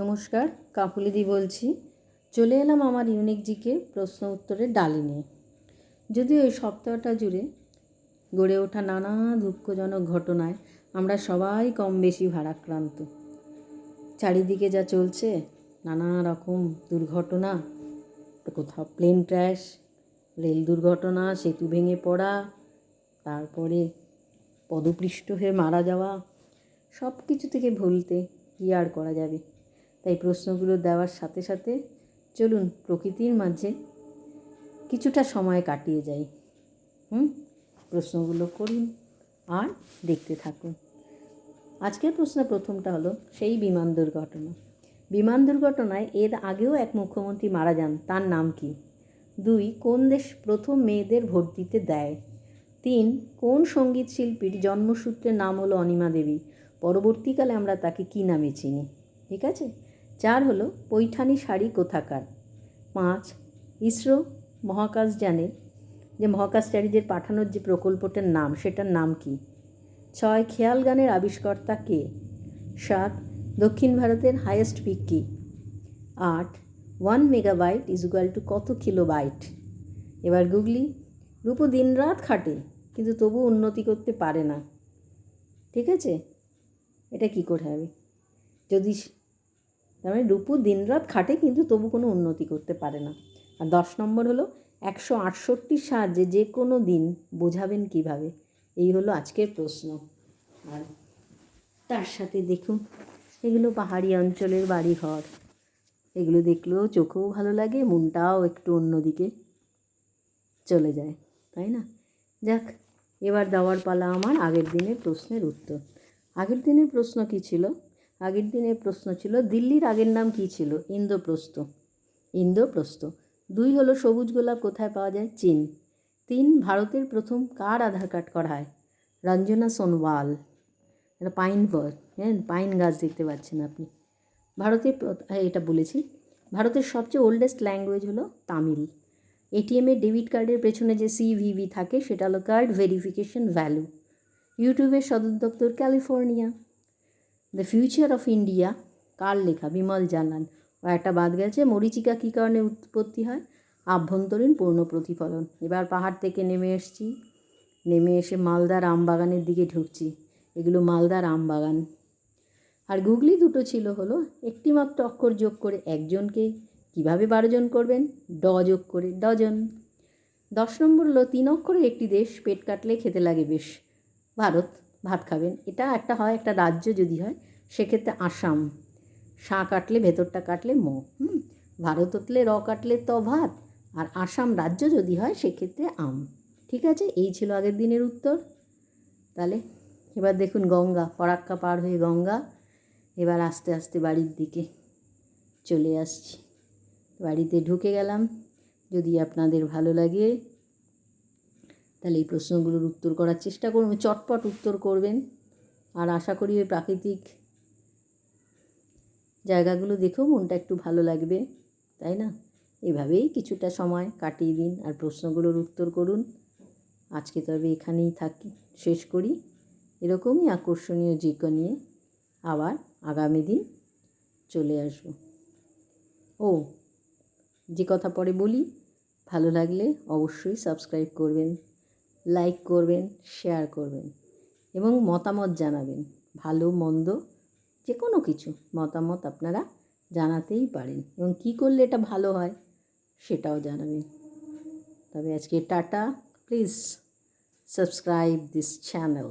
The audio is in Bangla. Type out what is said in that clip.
নমস্কার, কাকুলিদি বলছি। চলে এলাম আমার ইউনিক জিকে প্রশ্ন উত্তরের ডালি নিয়ে। যদিও এই সপ্তাহটা জুড়ে গড়ে ওঠা নানা দুঃখজনক ঘটনায় আমরা সবাই কম বেশি ভারাক্রান্ত। চারিদিকে যা চলছে, নানা রকম দুর্ঘটনা, কোথাও প্লেন ক্র্যাশ, রেল দুর্ঘটনা, সেতু ভেঙে পড়া, তারপরে পদপৃষ্ঠ হয়ে মারা যাওয়া, সব কিছু থেকে ভুলতে কী আর করা যাবে। তাই প্রশ্নগুলো দেওয়ার সাথে সাথে চলুন প্রকৃতির মাঝে কিছুটা সময় কাটিয়ে যাই। প্রশ্নগুলো করুন আর দেখতে থাকুন। আজকের প্রশ্ন প্রথমটা হলো সেই বিমান দুর্ঘটনা। বিমান দুর্ঘটনায় এর আগেও এক মুখ্যমন্ত্রী মারা যান, তার নাম কি? 2, কোন দেশ প্রথম মেয়েদের ভোট দিতে দেয়? 3, কোন সঙ্গীত শিল্পীর জন্মসূত্রের নাম হলো অনিমা দেবী? পরবর্তীকালে আমরা তাকে কী নামে চিনি? ঠিক আছে। 4 হলো পৈঠানি শাড়ি কোথাকার? 5, ইসরো মহাকাশযানের যে মহাকাশচারীদের পাঠানোর যে প্রকল্পটার নাম, সেটার নাম কি? 6, খেয়াল গানের আবিষ্কর্তা কে? 7, দক্ষিণ ভারতের হাইয়েস্ট পিক কি? 8, 1 মেগাবাইট ইজ ইকুয়াল টু কত কিলোবাইট? এবার গুগলি। রূপো দিনরাত খাটে কিন্তু তবু উন্নতি করতে পারে না। ঠিক আছে, এটা কি করে হবে? যদি তার মানে রূপু দিনরাত খাটে কিন্তু তবু কোনো উন্নতি করতে পারে না। আর 10 নম্বর হলো 168 সাহায্যে যে কোনো দিন বোঝাবেন কিভাবে? এই হলো আজকের প্রশ্ন। আর তার সাথে দেখুন, এগুলো পাহাড়ি অঞ্চলের বাড়িঘর, এগুলো দেখলেও চোখেও ভালো লাগে, মনটাও একটু অন্যদিকে চলে যায়, তাই না? যাক, এবার দেওয়ার পালা আমার আগের দিনের প্রশ্নের উত্তর। আগের দিনের প্রশ্ন কী ছিল? আগের দিনের প্রশ্ন ছিল দিল্লির আগের নাম কী ছিল? ইন্দ্রপ্রস্থ। 2 হলো সবুজ গোলাপ কোথায় পাওয়া যায়? চীন। 3, ভারতের প্রথম কার আধার কার্ড করা হয়? রঞ্জনা সোনোয়াল। এটা পাইন পাইন গাছ দেখতে পাচ্ছেন আপনি। এটা বলেছি। ভারতের সবচেয়ে ওল্ডেস্ট ল্যাঙ্গুয়েজ হলো তামিল। এটিএমের ডেবিট কার্ডের পেছনে যে CVV থাকে সেটা হলো কার্ড ভেরিফিকেশন ভ্যালু। ইউটিউবের সদর দপ্তর California. The future of India কার লেখা? বিমল জানান। ও একটা বাদ গেছে, মরীচিকা কী কারণে উৎপত্তি হয়? আভ্যন্তরীণ পূর্ণ প্রতিফলন। এবার পাহাড় থেকে নেমে এসে মালদার আম বাগানের দিকে ঢুকছি। এগুলো মালদার আম বাগান। আর গুগলি দুটো ছিল হলো একটি মাত্র অক্ষর যোগ করে একজনকে কিভাবে 12 জন করবেন? যোগ করে ডজন। 10 নম্বর হলো 3 অক্ষরের একটি দেশ পেট কাটলে খেতে লাগে বেশ। ভারত। ভাত খাবেন। এটা একটা রাজ্য যদি হয় সেক্ষেত্রে আসাম। শাঁ কাটলে ভেতরটা কাটলে ম। ভারত হতলে র কাটলে ত ভাত। আর আসাম রাজ্য যদি হয় সেক্ষেত্রে আম। ঠিক আছে, এই ছিল আগের দিনের উত্তর। তাহলে এবার দেখুন গঙ্গা, ফরাক্কা পার হয়ে গঙ্গা। এবার আস্তে আস্তে বাড়ির দিকে চলে আসছি। বাড়িতে ঢুকে গেলাম। যদি আপনাদের ভালো লাগে তাহলে এই প্রশ্নগুলোর উত্তর করার চেষ্টা করুন, চটপট উত্তর করবেন। আর আশা করি ওই প্রাকৃতিক জায়গাগুলো দেখেও মনটা একটু ভালো লাগবে, তাই না? এভাবেই কিছুটা সময় কাটিয়ে দিন আর প্রশ্নগুলোর উত্তর করুন। আজকে তবে এখানেই শেষ করি। এরকমই আকর্ষণীয় জিকে নিয়ে আবার আগামী দিন চলে আসব। যে কথা পরে বলি, ভালো লাগলে অবশ্যই সাবস্ক্রাইব করবেন, লাইক করবেন, শেয়ার করবেন এবং মতামত জানাবেন। ভালো মন্দ যে কোনো কিছু মতামত আপনারা জানাতেই পারেন এবং কী করলে এটা ভালো হয় সেটাও জানাবেন। তবে আজকে tata. Please subscribe this channel.